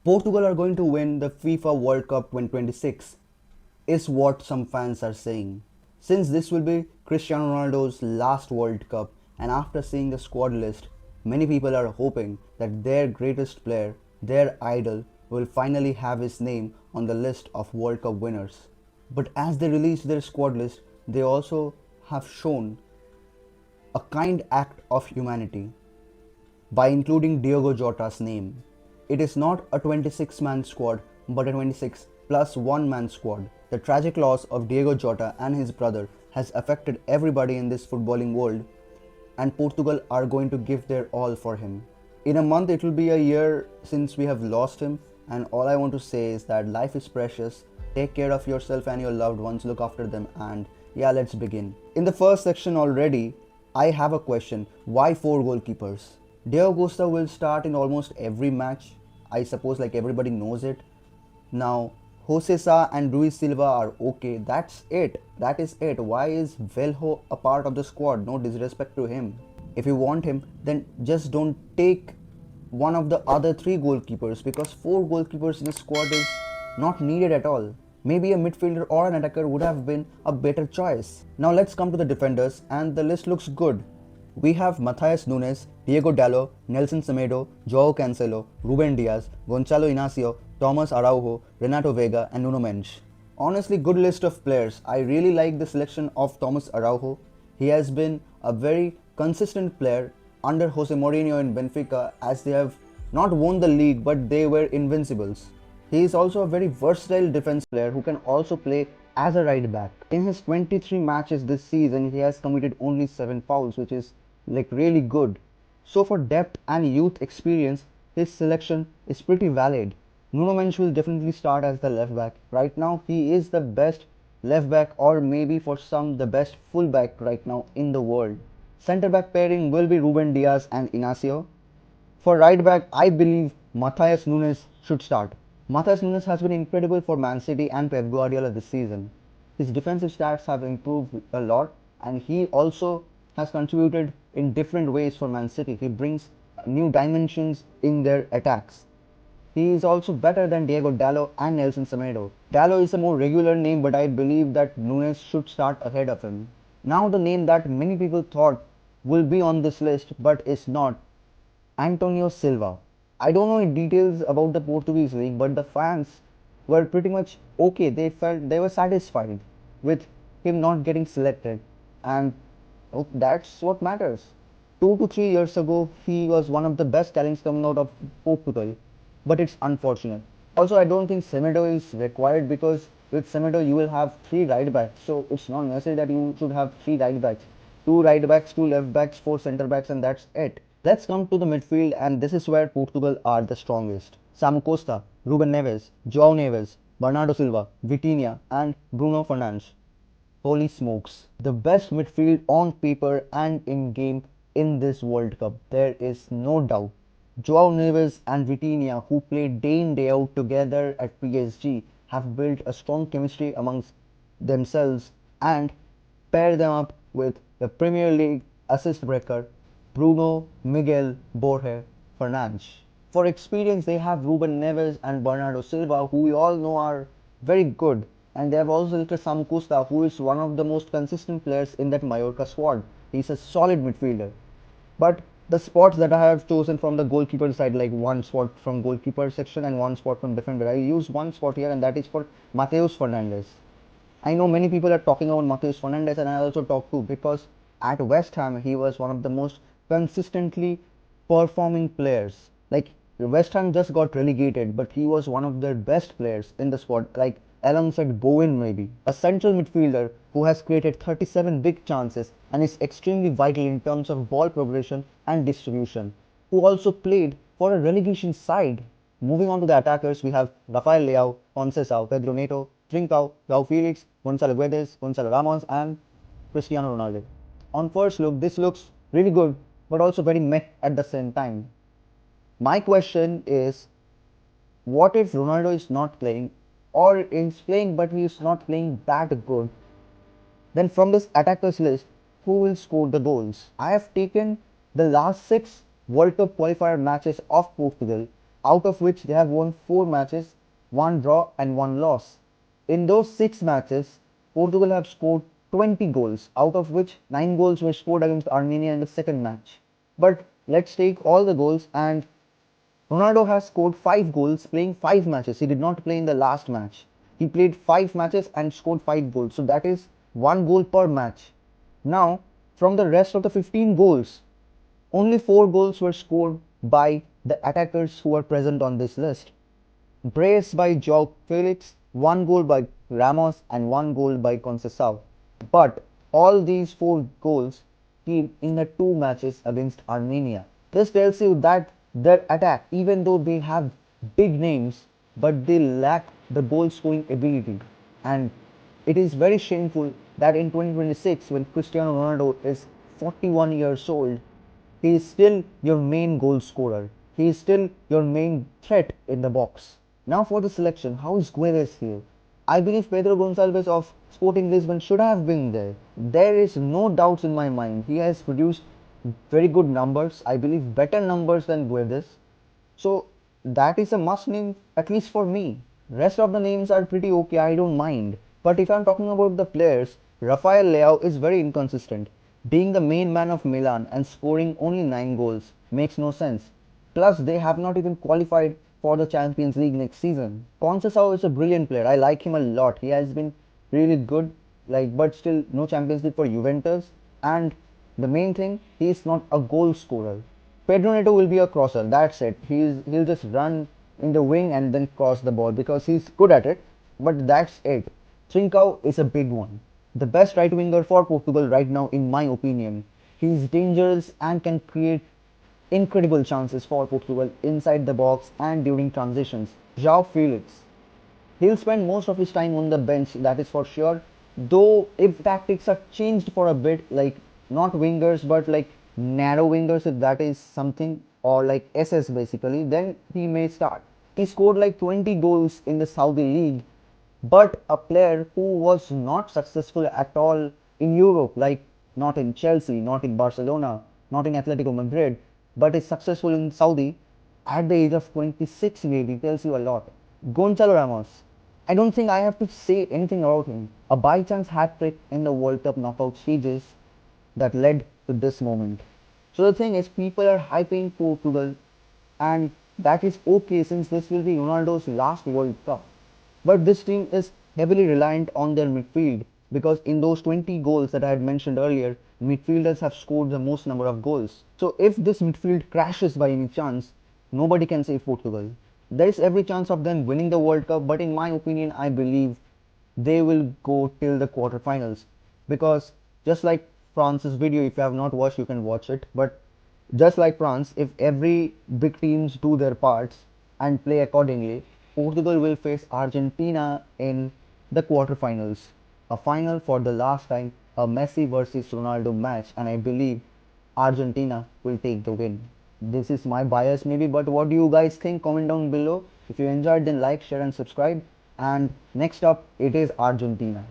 Portugal are going to win the FIFA World Cup 2026 is what some fans are saying. Since this will be Cristiano Ronaldo's last World Cup, and after seeing the squad list, many people are hoping that their greatest player, their idol, will finally have his name on the list of World Cup winners. But as they released their squad list, they also have shown a kind act of humanity by including Diogo Jota's name. It is not a 26-man squad but a 26 plus 1 man squad. The tragic loss of Diogo Jota and his brother has affected everybody in this footballing world, and Portugal are going to give their all for him. In a month, it will be a year since we have lost him, and all I want to say is that life is precious. Take care of yourself and your loved ones, look after them, and yeah, let's begin. In the first section already, I have a question. Why 4 goalkeepers? Diego Costa will start in almost every match. I suppose like everybody knows it. Now, Jose Sa and Luis Silva are okay. That's it. That is it. Why is Velho a part of the squad? No disrespect to him. If you want him, then just don't take one of the other 3 goalkeepers, because 4 goalkeepers in a squad is not needed at all. Maybe a midfielder or an attacker would have been a better choice. Now let's come to the defenders, and the list looks good. We have Matthias Nunes, Diego Dallo, Nelson Semedo, Joao Cancelo, Ruben Diaz, Gonzalo Inacio, Thomas Araujo, Renato Vega, and Nuno Mendes. Honestly, good list of players. I really like the selection of Thomas Araujo. He has been a very consistent player under Jose Mourinho in Benfica, as they have not won the league but they were invincibles. He is also a very versatile defense player who can also play as a right back. In his 23 matches this season, he has committed only 7 fouls, which is like really good. So for depth and youth experience, his selection is pretty valid. Nuno Mendes will definitely start as the left back. Right now, he is the best left back, or maybe for some the best full back right now in the world. Centre back pairing will be Ruben Diaz and Inacio. For right back, I believe Matthias Nunes should start. Matthias Nunes has been incredible for Man City and Pep Guardiola this season. His defensive stats have improved a lot, and he also has contributed in different ways for Man City. He brings new dimensions in their attacks. He is also better than Diego Dallo and Nelson Semedo. Dallo is a more regular name, but I believe that Nunes should start ahead of him. Now the name that many people thought will be on this list but is not, Antonio Silva. I don't know details about the Portuguese league, but the fans were pretty much okay. They were satisfied with him not getting selected, and that's what matters. 2 to 3 years ago, he was one of the best talents coming out of Portugal, but it's unfortunate. Also, I don't think Semedo is required, because with Semedo you will have 3 right backs, so it's not necessary that you should have 3 right backs. 2 right backs, 2 left backs, 4 centre backs, and that's it. Let's come to the midfield, and this is where Portugal are the strongest. Samu Costa, Ruben Neves, João Neves, Bernardo Silva, Vitinha, and Bruno Fernandes. Holy smokes. The best midfield on paper and in game in this World Cup. There is no doubt. Joao Neves and Vitinha, who play day in day out together at PSG, have built a strong chemistry amongst themselves, and pair them up with the Premier League assist breaker Bruno Miguel Borge Fernandes. For experience, they have Ruben Neves and Bernardo Silva, who we all know are very good, and they have also selected Sam Costa, who is one of the most consistent players in that Mallorca squad. He's a solid midfielder. But the spots that I have chosen from the goalkeeper side, like one spot from goalkeeper section and one spot from defender, I use one spot here, and that is for Mateus Fernandes. I know many people are talking about Mateus Fernandes, and I also talk too, because at West Ham he was one of the most consistently performing players. Like, West Ham just got relegated, but he was one of their best players in the squad, like alongside Bowen maybe. A central midfielder who has created 37 big chances and is extremely vital in terms of ball progression and distribution, who also played for a relegation side. Moving on to the attackers, we have Rafael Leao, Conceição, Pedro Neto, Trincao, João Felix, Gonzalo Guedes, Gonzalo Ramos, and Cristiano Ronaldo. On first look, this looks really good, but also very meh at the same time. My question is, what if Ronaldo is not playing, or is playing but he is not playing that good? Then from this attackers list, who will score the goals? I have taken the last 6 World Cup qualifier matches of Portugal, out of which they have won 4 matches, 1 draw and 1 loss. In those 6 matches, Portugal have scored 20 goals, out of which 9 goals were scored against Armenia in the second match. But let's take all the goals, and Ronaldo has scored 5 goals playing 5 matches. He did not play in the last match. He played 5 matches and scored 5 goals. So that is 1 goal per match. Now, from the rest of the 15 goals, only 4 goals were scored by the attackers who are present on this list. Brace by João Felix, 1 goal by Ramos and 1 goal by Conceição. But all these 4 goals came in the 2 matches against Armenia. This tells you that their attack, even though they have big names, but they lack the goal scoring ability. And it is very shameful that in 2026, when Cristiano Ronaldo is 41 years old, he is still your main goal scorer. He is still your main threat in the box. Now for the selection, how is Guedes here? I believe Pedro Gonçalves of Sporting Lisbon should have been there. There is no doubts in my mind. He has produced very good numbers. I believe better numbers than Guedes. So that is a must name, at least for me. Rest of the names are pretty okay, I don't mind. But if I'm talking about the players, Rafael Leao is very inconsistent. Being the main man of Milan and scoring only 9 goals makes no sense. Plus, they have not even qualified for the Champions League next season. Conceição is a brilliant player. I like him a lot. He has been really good, but still no Champions League for Juventus. And the main thing, he is not a goal scorer. Pedro Neto will be a crosser. That's it. He'll just run in the wing and then cross the ball because he's good at it. But that's it. Trincao is a big one. The best right winger for Portugal right now, in my opinion. He's dangerous and can create incredible chances for Portugal inside the box and during transitions. João Felix. He'll spend most of his time on the bench, that is for sure. Though if tactics are changed for a bit, like not wingers but like narrow wingers, if that is something, or like SS basically, then he may start. He scored like 20 goals in the Saudi League, but a player who was not successful at all in Europe, like not in Chelsea, not in Barcelona, not in Atletico Madrid, but is successful in Saudi at the age of 26 maybe, tells you a lot. Gonzalo Ramos. I don't think I have to say anything about him. A by chance hat trick in the World Cup knockout stages that led to this moment. So the thing is, people are hyping Portugal, and that is okay since this will be Ronaldo's last World Cup. But this team is heavily reliant on their midfield because in those 20 goals that I had mentioned earlier, midfielders have scored the most number of goals. So if this midfield crashes by any chance, nobody can save Portugal. There is every chance of them winning the World Cup, but in my opinion, I believe they will go till the quarterfinals. Because just like France's video, if you have not watched, you can watch it. But just like France, if every big teams do their parts and play accordingly, Portugal will face Argentina in the quarterfinals. A final for the last time, a Messi versus Ronaldo match, and I believe Argentina will take the win. This is my bias maybe, but what do you guys think? Comment down below. If you enjoyed, then like, share and subscribe. And next up, it is Argentina.